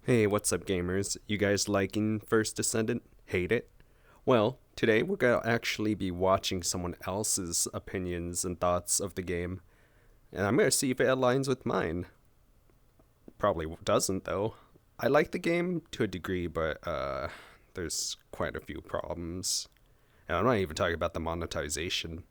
Hey, what's up, gamers? You guys liking First Descendant? Hate it? Well, today we're gonna actually be watching someone else's opinions and thoughts of the game, and I'm gonna see if it aligns with mine. Probably doesn't, though. I like the game to a degree, but there's quite a few problems. And I'm not even talking about the monetization,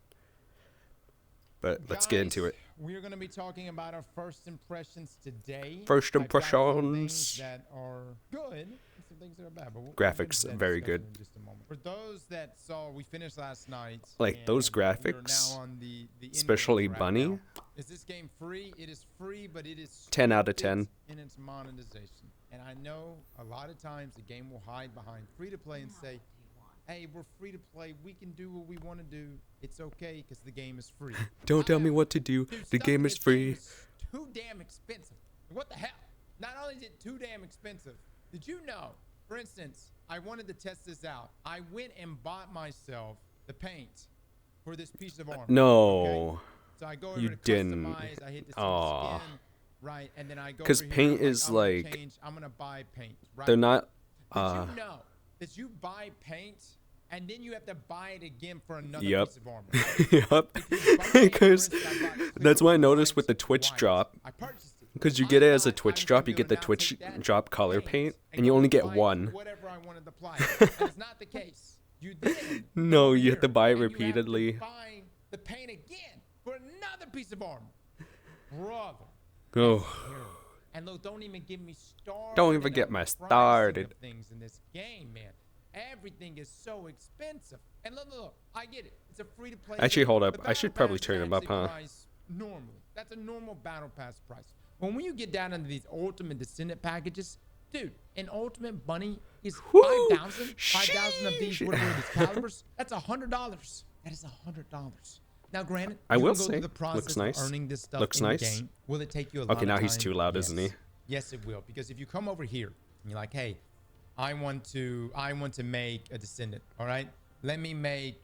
but let's get into it. We're going to be talking about our first impressions today. First I've got some impressions. things that are good and some things that are bad. But we'll get Graphics, into that very discussion good. in just a moment. For those that saw, we finished last night. Like, those and we are graphics, now on the especially right Bunny. now. Is this game free? It is free, but it is 10 out of stupid 10. in its monetization. And I know a lot of times the game will hide behind free to play and say, hey, we're free to play. We can do what we want to do. It's okay because the game is free. Don't tell me what to do. Dude, The stuff game in is this free. is too damn expensive. What the hell? Not only is it too damn expensive, did you know, for instance, I wanted to test this out. I went and bought myself the paint for this piece of armor. No. Okay? So I go over You to didn't. customize, I hit the Aw. skin, right? And then I go 'Cause over here, paint I'm is I'm gonna like- change, I'm gonna buy paint, right? They're not. Did you know that you buy paint and then you have to buy it again for another Yep. piece of armor? Yep. Because that's what I noticed with the Twitch drop. I purchased it. Because you get it as a I thought I Twitch was drop, gonna you be get the able to now Twitch take that drop color paint, and you go only get apply it to one. Whatever I want to apply. And it's not the case. You then No, go you have to here buy it and you have to repeatedly. buy the paint again for another piece of armor, brother. Oh, And look, don't even get me started. Don't even on get the me pricing started. of things in this game, man. Everything is so expensive. And look, I get it. It's a free to play. Actually, game. hold The up. I battle should probably pass turn is them up, actually huh? priced normally. That's a normal battle pass price. But when you get down into these ultimate descendant packages, dude, an ultimate bunny is Woo! 5,000 of these, Sheesh. whatever these calibers. That's $100. That is $100. Now, granted, I you will can go say, through the process looks nice. of earning this stuff Looks in nice. the game. Will it take you a lot Okay, of now he's time? too loud, isn't he? Yes, it will. Because if you come over here and you're like, hey, I want to make a descendant. All right, let me make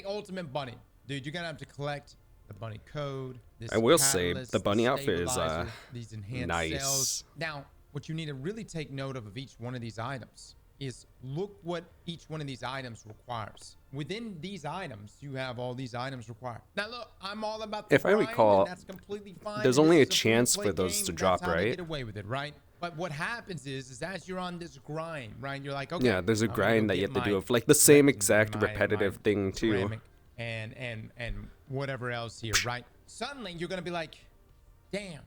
ultimate bunny, dude. You're gonna have to collect the bunny code. This I will say, catalyst, the bunny this outfit is, stabilizer, these enhanced nice. cells. Now, what you need to really take note of each one of these items is look what each one of these items requires. Within these items, you have all these items required. Now, look, I'm all about the If I grind, recall, and that's completely fine. there's and only this a is chance free-to-play for those game, to that's drop, how they right? get away with it, right? But what happens is as you're on this grind, right? You're like, okay, Yeah, there's a I'm gonna go grind that you get have to do my of like the same weapons and exact my repetitive thing too. ceramic and whatever else here, right? Suddenly you're gonna be like, damn,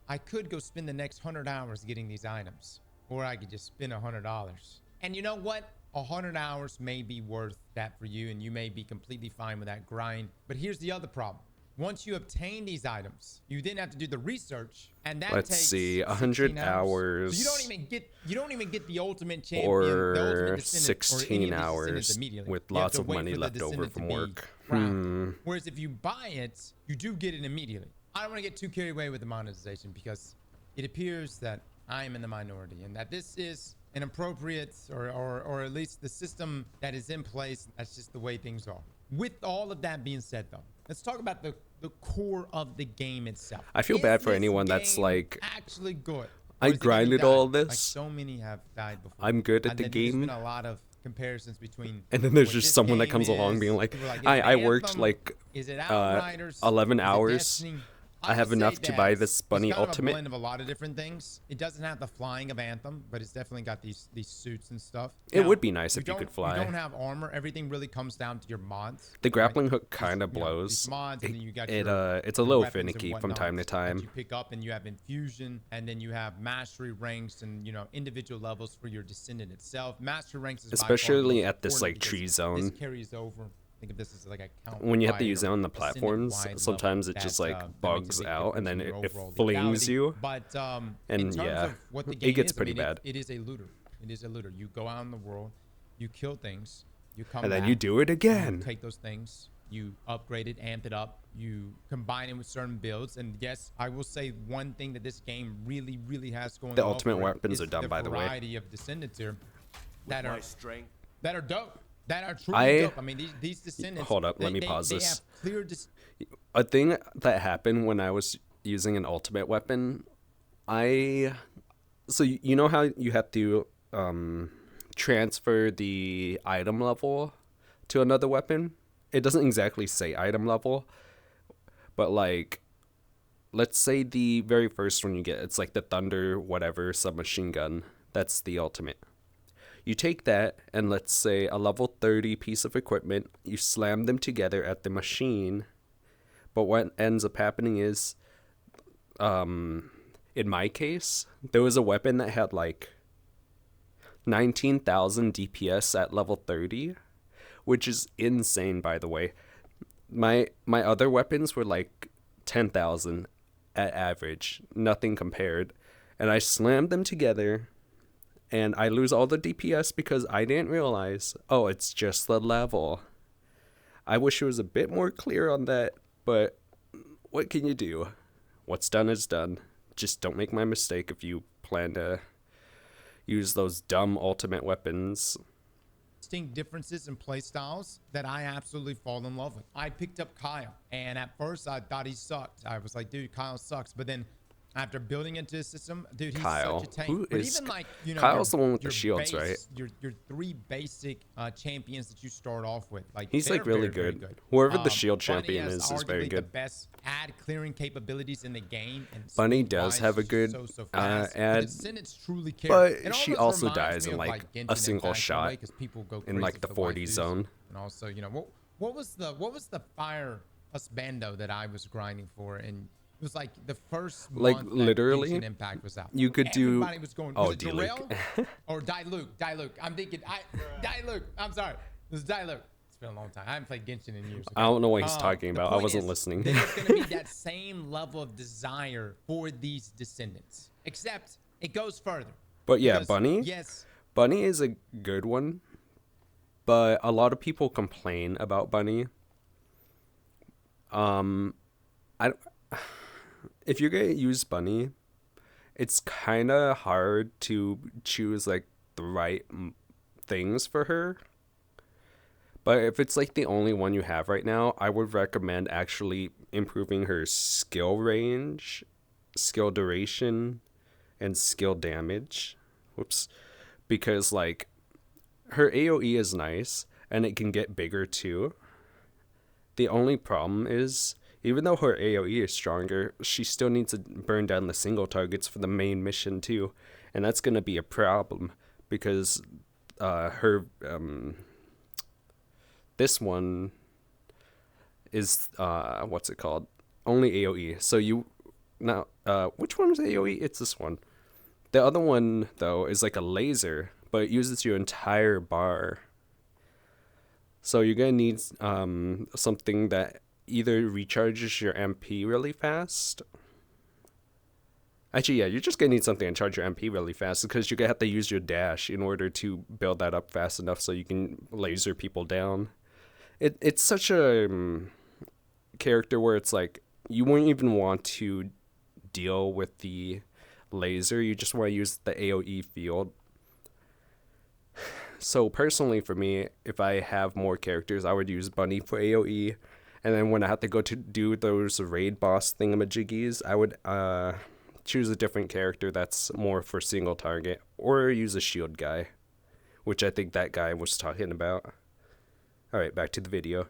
I could go spend the next 100 hours getting these items, or I could just spend $100. And you know what? 100 hours may be worth that for you, and you may be completely fine with that grind. But here's the other problem. Once you obtain these items, you then have to do the research, and that Let's takes see, 100 16 hours. So you don't even get the ultimate champion, the Or ultimate descendant, or any 16 of these descendants hours immediately. with You have lots to of wait money for the left over descendant from to be work. crowned. Whereas if you buy it, you do get it immediately. I don't want to get too carried away with the monetization because it appears that I am in the minority and that this is an appropriate or at least the system that is in place. That's just the way things are. With all of that being said, though, let's talk about the core of the game itself. I feel Is bad for this anyone that's game like, actually good? I Or is it gonna grinded die? all Like this. so many have died before. I'm good at And the then there's game. been a lot of comparisons between. And then there's what just this someone that game comes along is. being like, People are is I it worked Anthem? like Is it Outriders? 11 Is it hours. Destiny? I have would say enough to buy that this bunny it's kind ultimate. Of a blend of a lot of different things. It doesn't have the flying of Anthem, but it's definitely got these suits and stuff. It Now, would be nice if you don't- could fly. You don't have armor. Everything really comes down to your mods. The right? grappling hook kind of These, you know, blows. these mods, and then you got It's a your little weapons and finicky from whatnot time to that time. you pick up, and you have infusion, and then you have mastery ranks and individual levels for your descendant itself. Mastery ranks is by far the Especially most at this, important like, tree because zone. This carries over. Think of this as like a count When you have to wide use it or on the platforms, descendant-wide sometimes level it just that, like that makes a bugs big out and difference then in your it overall flings lethality. you. But And in terms yeah, of what the it game gets is, pretty I mean, bad. it is a looter. It is a looter. You go out in the world, you kill things, you come And then back, you do it you again. take those things, you upgrade it, amp it up, you combine it with certain builds. And yes, I will say one thing that this game really, really has going The well ultimate for it weapons is are dumb, by the way. variety of descendants here that My are strength. that are dope. That are truly I- dope. I mean, these descendants. Hold up, let me they- pause they this. have clear A thing that happened when I was using an ultimate weapon, I So you know how you have to transfer the item level to another weapon? It doesn't exactly say item level, but like, let's say the very first one you get, it's like the Thunder whatever submachine gun. That's the ultimate. You take that and let's say a level 30 piece of equipment, you slam them together at the machine, but what ends up happening is, in my case, there was a weapon that had like 19,000 DPS at level 30, which is insane, by the way. My other weapons were like 10,000 at average, nothing compared. And I slammed them together, and I lose all the DPS because I didn't realize, oh, it's just the level. I wish it was a bit more clear on that, but what can you do? What's done is done. Just don't make my mistake if you plan to use those dumb ultimate weapons. Distinct differences in play styles that I absolutely fall in love with. I picked up Kyle, and at first I thought he sucked. I was like, dude, Kyle sucks. But then after building into the system, dude, he's Kyle. such a tank. Who but is even like, you know, Kyle's the one with the shields, base, right? Your three basic champions that you start off with, like He's like they're really very, good. very good. Whoever the shield Bunny champion has is very arguably good. The best ad clearing capabilities in the game. And Bunny does speed-wise, have a she's good so fast. ad, The Descendants truly care. but It she almost also reminds dies me in of, like Genshin a single Impact in a way, shot 'cause people go in crazy like the for 40 waifus. zone. And also, you know, what was the fire husbando that I was grinding for? And it was like the first Like, month that literally, Genshin Impact was out. you could do- Everybody was going. oh, Was it D-Luke. Darrell or Diluc? I'm thinking Diluc. I'm sorry. It was Diluc. It's been a long time. I haven't played Genshin in years. Okay? I don't know what he's talking The about. I point wasn't is, listening. There's going to be that same level of desire for these Descendants, except it goes further. But yeah, Because, Bunny. Yes. Bunny is a good one, but a lot of people complain about Bunny. I if you're gonna use Bunny, it's kind of hard to choose like the right things for her. But if it's like the only one you have right now, I would recommend actually improving her skill range, skill duration, and skill damage. Whoops. Because like her AoE is nice and it can get bigger too. The only problem is, even though her AoE is stronger, she still needs to burn down the single targets for the main mission too. And that's going to be a problem because her this one is what's it called? Only AoE. So you now which one is AoE? It's this one. The other one though is like a laser, but it uses your entire bar. So you're gonna need something that either recharges your MP really fast. Actually, yeah, you're just gonna need something to charge your MP really fast because you're gonna have to use your dash in order to build that up fast enough so you can laser people down. It's such a character where it's like you wouldn't even want to deal with the laser. You just want to use the AoE field. So personally for me, if I have more characters, I would use Bunny for AoE. And then when I have to go to do those raid boss thingamajiggies, I would choose a different character that's more for single target. Or use a shield guy, which I think that guy was talking about. Alright, back to the video.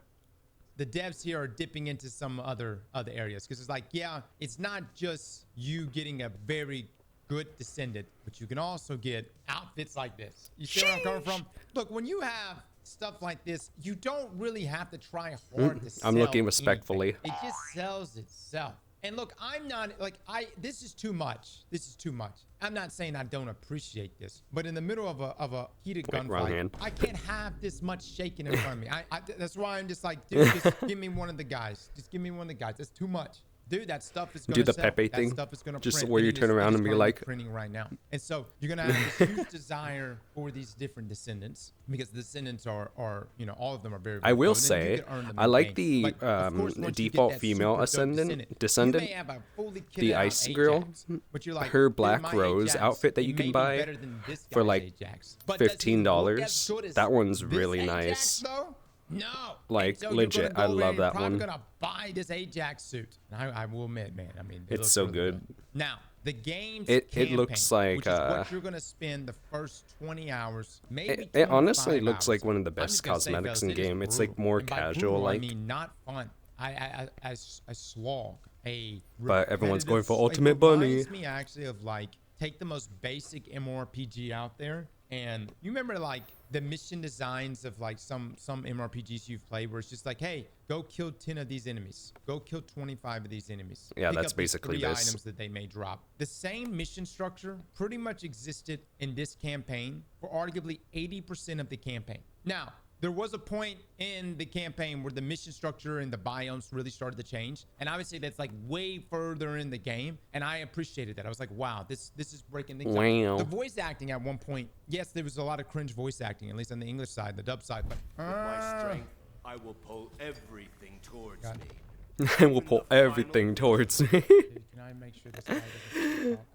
The devs here are dipping into some other areas because it's like, yeah, it's not just you getting a very good Descendant, but you can also get outfits like this. You see where I'm coming from? Look, when you have stuff like this, you don't really have to try hard to sell I'm looking respectfully. anything. It just sells itself. And look, I'm not like this is too much. This is too much. I'm not saying I don't appreciate this, but in the middle of a heated Wait, wrong gunfight, hand. I can't have this much shaking in front of me. That's why I'm just like, dude, just give me one of the guys. Just give me one of the guys. That's too much. Dude, that stuff is gonna Do the sell. Pepe That thing? stuff is gonna Just print. where And you it turn is- around it is and be currently like- printing right now. And so you're gonna have this huge desire for these different Descendants because the Descendants are you know, all of them are very. I will good, and you say, can earn them I in like game. the But, of course, once you get default that female super dope Descendant, you may have a fully kitted the out Ice Girl, Ajax, but you're like, her dude, Black my Rose Ajax, outfit that it you may can be buy better than this for guy's like Ajax. But does he look $15. as good as That one's this really Ajax, nice. though? No. Like, And so you're legit, gonna I go love in that and probably one. gonna buy this Ajax suit. And I will admit, man, I mean, it It's looks so really good. Now, The game's It campaign, looks like which is what you're gonna spend the first 20 hours, maybe it honestly 25 looks hours. like one of the I'm best just gonna say, cosmetics fellas, in it is game. It's brutal. like more And by casual brutal, I like, mean not fun. I slog a but everyone's going for repetitive- Ultimate it Bunny. reminds me actually of like take the most basic MMORPG out there, and you remember like the mission designs of like some MMORPGs you've played where it's just like, hey, go kill 10 of these enemies, go kill 25 of these enemies. Yeah, Pick that's up these basically 3 this. items that they may drop. The same mission structure pretty much existed in this campaign for arguably 80% of the campaign. Now, there was a point in the campaign where the mission structure and the biomes really started to change, and obviously that's like way further in the game, and I appreciated that. I was like, wow, this is breaking things Wow. up. The voice acting at one point, yes, there was a lot of cringe voice acting, at least on the English side, the dub side, but With my strength, I will pull everything towards God. me. I will pull everything towards me. Dude, can I make sure this guy doesn't talk?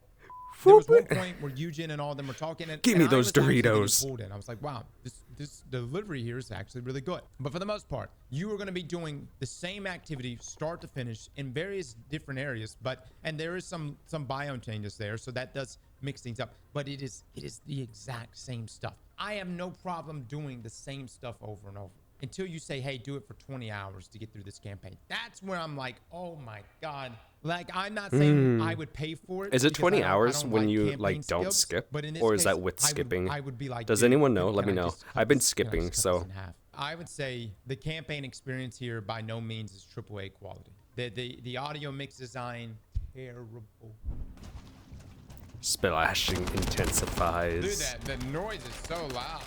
There was one point where Eugen and all them were talking, and Give me and I those was actually getting Doritos. pulled in. I was like, wow, this delivery here is actually really good. But for the most part, you are going to be doing the same activity start to finish in various different areas, and there is some biome changes there, so that does mix things up. But it is the exact same stuff. I have no problem doing the same stuff over and over until you say, hey, do it for 20 hours to get through this campaign. That's where I'm like, oh my God. Like, I'm not saying I would pay for it. Is it because 20 I don't hours when like you campaign like don't skips, skip, but in this or is that case, with skipping? I would be like, Does dude, anyone know? can Let me I know. just cut I've been this- can I skipping, just cut this so in half? I would say the campaign experience here by no means is AAA quality. The audio mix design, terrible. splashing intensifies. Dude, the noise is so loud.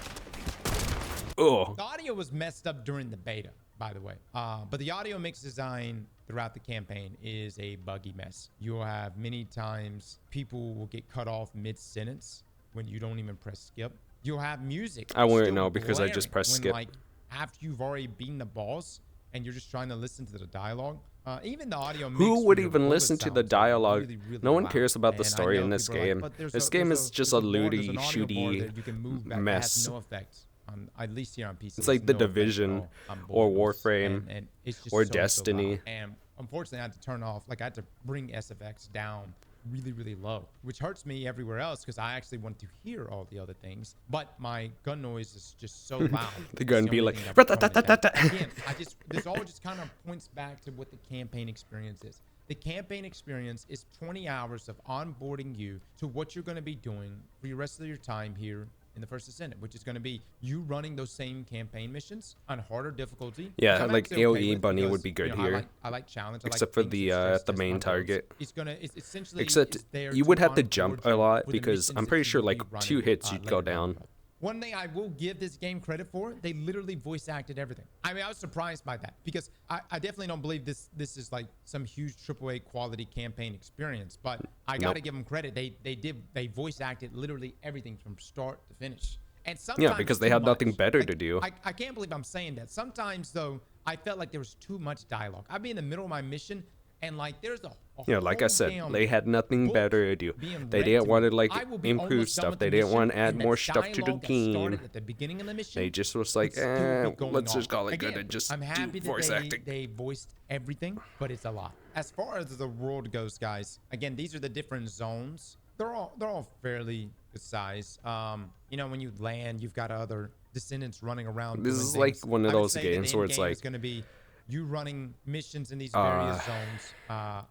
Oh, The audio was messed up during the beta, by the way. But the audio mix design throughout the campaign is a buggy mess. You'll have many times people will get cut off mid-sentence when you don't even press skip. You'll have music. I wouldn't still know because I just blaring pressed when, skip. Like after you've already beaten the boss and you're just trying to listen to the dialogue. Even the audio mix who for would your even bullet listen to the sounds are dialogue? really, really No one loud. cares about the And I story know in this people are like, game. "But there's This a- game there's is a- just a there's bar, there's looty, an audio bar shooty that you can move back that mess. has no effect on, at least here on PC. It's like The no effect at Division all on or bullets. Warframe And it's just or so Destiny. loud. And unfortunately, I had to turn off, like I had to bring SFX down really, really low, which hurts me everywhere else because I actually want to hear all the other things. But my gun noise is just so loud. The gun It's be only like, thing that would calm it down. "Rat-a-tat-tat-tat." Again, this all just kind of points back to what the campaign experience is. The campaign experience is 20 hours of onboarding you to what you're going to be doing for the rest of your time here in the first Descendant, which is going to be you running those same campaign missions on harder difficulty. Yeah, which I'm like actually okay AoE with Bunny would because, be good you know, here. I like challenge. I like Except for things the, that stress the test main my builds. target. It's essentially Except it's there you to would have to onboard jump you a lot for the because missions I'm that pretty you sure will like be running, 2 hits you'd later go down the down. road. One thing I will give this game credit for, they literally voice acted everything. I mean, I was surprised by that because I definitely don't believe this is like some huge AAA quality campaign experience, but I got to Nope. give them credit. They voice acted literally everything from start to finish. And sometimes Yeah, because they too had nothing much. better Like, to do. I can't believe I'm saying that. Sometimes though, I felt like there was too much dialogue. I'd be in the middle of my mission and like there's a Yeah, like I whole said, damn they had nothing book better to do. being They read didn't to want me. to like I will be improve almost done stuff. with They the didn't mission, want to add and more that stuff to the dialogue that started game. at the beginning of the mission They just was like, would still be going let's on. just call it good Again, and just I'm happy do that voice acting. they voiced everything, but it's a lot. As far as the world goes, guys, again, these are the different zones. They're all fairly good size. You know, when you land, you've got other descendants running around. This doing is like things. one of I would those say that games the where end it's game like, is going to be you running missions in these various zones.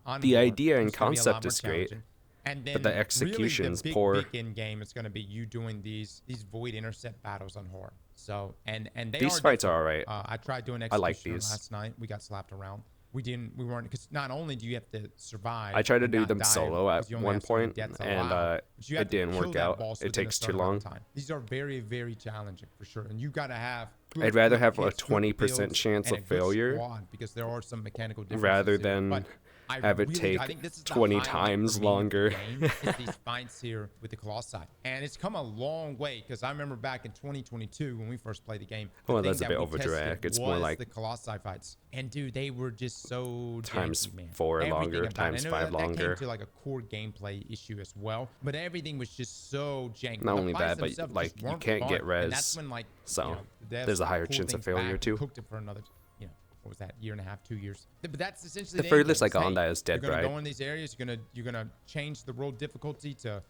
On the board, idea and which is gonna be a lot concept more is great, challenging. And then but the really execution's the big, poor. big in game is going to be you doing these void intercept battles on horror. So and they These are fights different. are alright. I tried doing I like execution these. last night. We got slapped around. We weren't because not only do you have to survive. I tried to and do not them die, solo at because you only one have so many point, deaths and allowed, but you have it to didn't kill work that out. boss It within a takes too certain amount long. of time. These are very, very challenging for sure, and you got to have. I'd rather good have a kits, good 20% builds, chance and of a good failure squad, because there are some mechanical differences rather here, than but I have it really- take I think this is the 20 highlight times for me of the longer. game, is these fights here with the Colossi, and it's come a long way because I remember back in 2022 when we first played the game. The Well, thing that's a that bit we overdrag. tested It's more was like the Colossi fights, and dude, they were just so times janky, man. 4 Everything longer, about it. times I know 5 that came longer. to like a core gameplay issue as well, but everything was just so janky. Not The only fights that, but, themselves like, just you weren't can't get fun, and res, that's when, like, so you know, the devs there's a higher pulled chance of things failure back, too. cooked it for another, what was that, year and a half, 2 years. But that's essentially The end furthest game. I got on that is Dead You're gonna Bride. go in these areas. You're gonna change the world difficulty to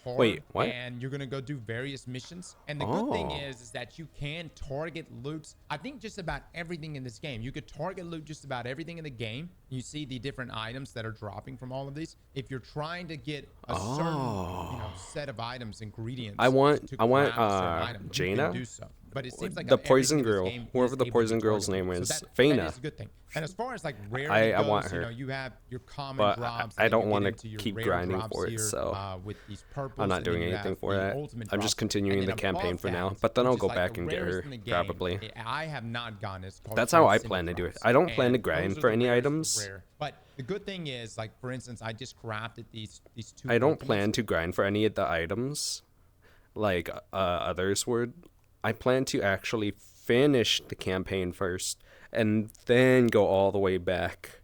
hard. Wait, what? And you're gonna go do various missions. And the good thing Oh. is that you can target loot. I think just about everything in this game. You could target loot just about everything in the game. You see the different items that are dropping from all of these. If you're trying to get a certain set of items, ingredients, I want to craft a certain item, you Jaina? can do so. But it seems like The poison everything in girl, this game whoever is the able to poison be girl's targetable. name So is, that Faina. is a good thing. And as far as like rare, I want her. you know, you have your common But drops. I and then don't you get wanna into your keep rare grinding drops for it, here, so with these purples, I'm not and then doing you anything have for the that. ultimate I'm just drops. continuing And the then campaign above for now, that, but then I'll which go is like back the and get rarest her, in the game, probably. I have not gotten it. It's called That's how I Descendant plan to do it. drops. I don't plan to And grind those for are the any rarest of items. rare. But the good thing is, like, for instance, I just crafted these two. I don't ultimates. plan to grind for any of the items like others would. I plan to actually finish the campaign first and then go all the way back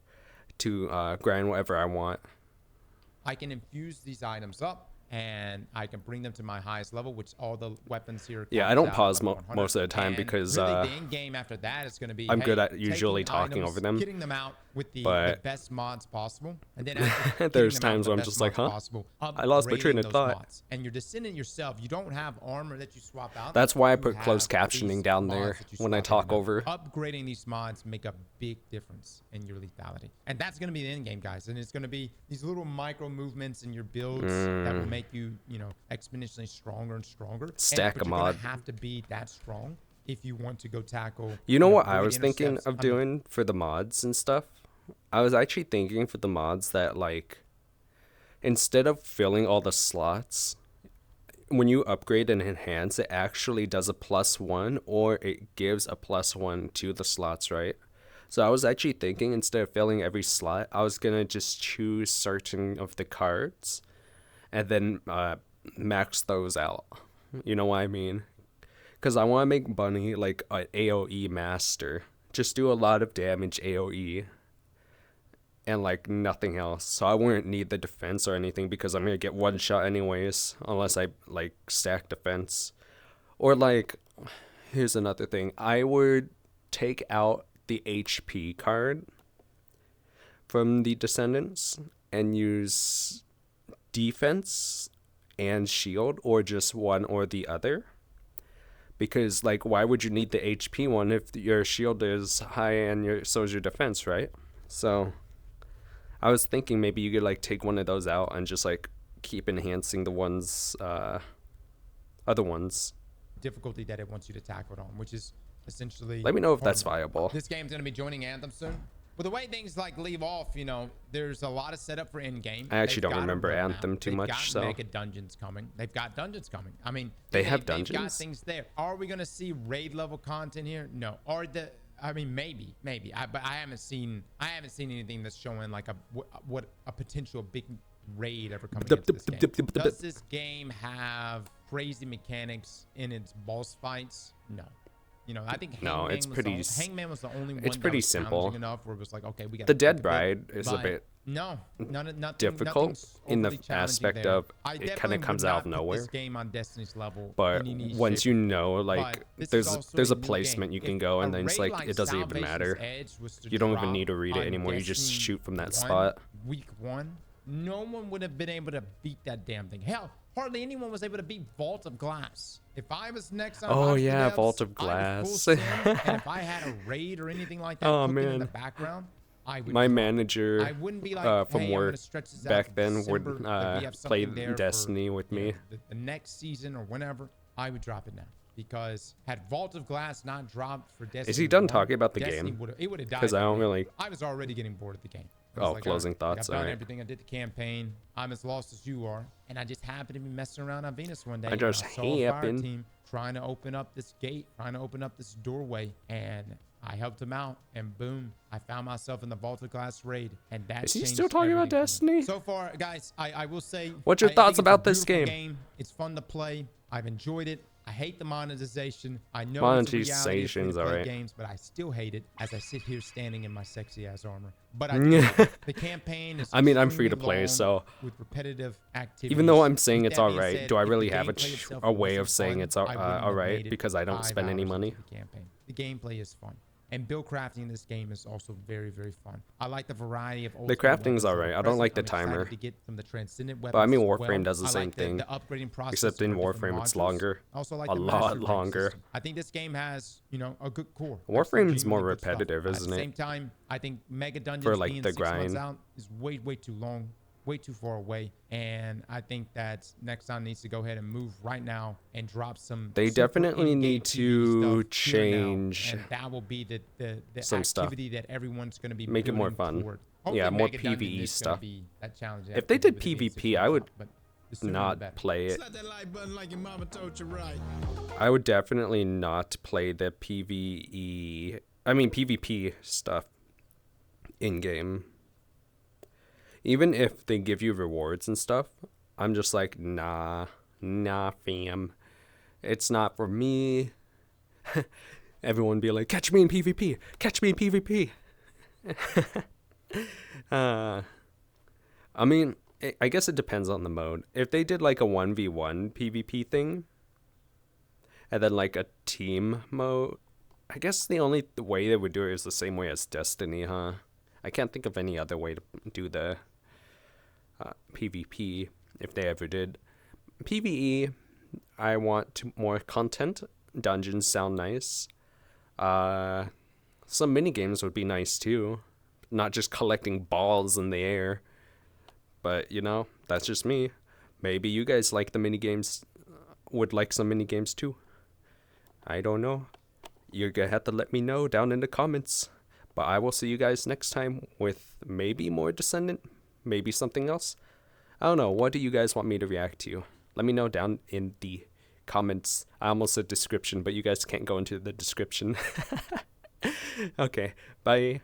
to grind whatever I want. I can infuse these items up, and I can bring them to my highest level, which all the weapons here. Yeah, I caps don't out pause at 100. most of the time And because really the end game after that is going to be. I'm good hey, at usually taking talking items, over them. getting them out with the But best mods possible, and then after getting there's them out times with where the I'm best just like, mods huh? possible, I lost my train upgrading of those thought. mods. And you're Descendant yourself. You don't have armor that you swap out. That's why I You put closed have captioning these down mods there that you when I swap talk in. over. Upgrading these mods make a big difference in your lethality, and that's going to be the end game, guys. And it's going to be these little micro movements in your builds that will make you, exponentially stronger and stronger. Stack but a you're gonna mod. have to be that strong if you want to go tackle. You know what void I was thinking intercepts. of doing for the mods and stuff? I was actually thinking for the mods that, like, instead of filling all the slots, when you upgrade and enhance, it actually does a +1 or it gives a +1 to the slots, right? So I was actually thinking instead of filling every slot, I was going to just choose certain of the cards and then max those out. You know what I mean? Because I want to make Bunny like an AoE master. Just do a lot of damage AoE. And like nothing else. So I wouldn't need the defense or anything because I'm going to get one shot anyways. Unless I like stack defense. Or like, here's another thing. I would take out the HP card from the Descendants and use defense and shield, or just one or the other. Because, like, why would you need the HP one if your shield is high and so is your defense, right? So I was thinking maybe you could like take one of those out and just like keep enhancing the ones, other ones. difficulty that it wants you to tackle it on, which is essentially. Let me know if hard that's mode. viable. This game's gonna be joining Anthem soon. But the way things like leave off, there's a lot of setup for end game. I actually They've don't got a remember roadmap. Anthem too They've much, got so- mega dungeons coming. They've got dungeons coming. I mean, They have they've got dungeons? things there. Are we gonna see raid level content here? No. Maybe. But I haven't seen anything that's showing like what a potential big raid ever coming into this game. Does this game have crazy mechanics in its boss fights? No. I think No, it's pretty Hangman was the only one. it's pretty simple. Enough where it was like, okay, we got The Dead Bride is a bit difficult in the aspect of it kind of comes out of nowhere. This game on Destiny's level, But any once shape you or know, form. like, But this is there's also a new placement game. you can If go, a and then it's raid like it doesn't even Salvation's matter. Edge was to You don't even drop need to read it on anymore. You just Destiny shoot from that 1, spot. Week 1, no one would have been able to beat that damn thing. Hell, hardly anyone was able to beat Vault of Glass. If I was next on Oh, Option yeah, Devs, Vault of I would full Glass. send, and if I had a raid or anything like that Oh, cooking in the man. background, I would My drop it. manager I wouldn't be like, from hey, I'm work gonna stretch this out back to then December, would but we have something play there for, Destiny with me. the next season or whenever. I would drop it now because had Vault of Glass not dropped for Destiny, Is he done 1, talking about the Destiny game? It would have died. 'Cause I don't for me. really- I was already getting bored of the game. I was Oh, like, closing all right, thoughts, I've done alright. everything. I did the campaign. I'm as lost as you are, and I just happened to be messing around on Venus one day. I just and I saw a fire happened. team trying to open up this gate, trying to open up this doorway, and I helped him out, and boom, I found myself in the Vault of Glass raid, and that Is he changed still talking about everything for me. Destiny? So far, guys, I will say. What's your I thoughts think it's a about this beautiful game? It's fun to play. I've enjoyed it. I hate the monetization. I know Monetization's it's alright. games, but I still hate it as I sit here standing in my sexy ass armor. But I do like it. The campaign is. I mean, I'm free to extremely play, long so with repetitive activities. even though I'm saying With it's that being alright, said, do I if really the have gameplay itself a way wasn't of saying fun, it's I wouldn't have alright made it because I don't 5 spend any hours money? into the campaign. The gameplay is fun. And build crafting in this game is also very, very fun. I like the variety of The crafting's alright. I don't like the present. I'm timer. excited to get some of the Transcendent But I weapons mean, as Warframe well. does the I same like thing. the upgrading process Except in for different Warframe, it's modules. longer. I also like A the lot master rank longer. system. I think this game has, you know, a good core. Warframe's more Genuinely good stuff. repetitive, isn't At the it? same time, I think Mega Dungeons For, like, being the 6 months grind. out is way, way too long, way too far away. And I think that Nexon needs to go ahead and move right now and drop some. They super definitely in-game need PvE to stuff here and now, change and that will be the some stuff. activity that everyone's going to be Make it more building fun. toward. Yeah, Hopefully more Mega Dungeon PvE is gonna stuff. be that challenge If they did activity with it being 6 PvP, I months would out, but the sooner the not better. play it. Slap that like button like your mama told you right. I would definitely not play the PvP stuff in game. Even if they give you rewards and stuff, I'm just like, nah, fam. It's not for me. Everyone be like, catch me in PvP, catch me in PvP. I mean, I guess it depends on the mode. If they did like a 1v1 PvP thing, and then like a team mode, I guess the only way they would do it is the same way as Destiny, huh? I can't think of any other way to do the PvP if they ever did. PvE, I want more content. Dungeons sound nice. Some mini games would be nice too. Not just collecting balls in the air. But, you know, that's just me. Maybe you guys like the mini games, would like some mini games too. I don't know. You're gonna have to let me know down in the comments. But I will see you guys next time with maybe more Descendant, maybe something else. I don't know. What do you guys want me to react to? Let me know down in the comments. I almost said description, but you guys can't go into the description. Okay, bye.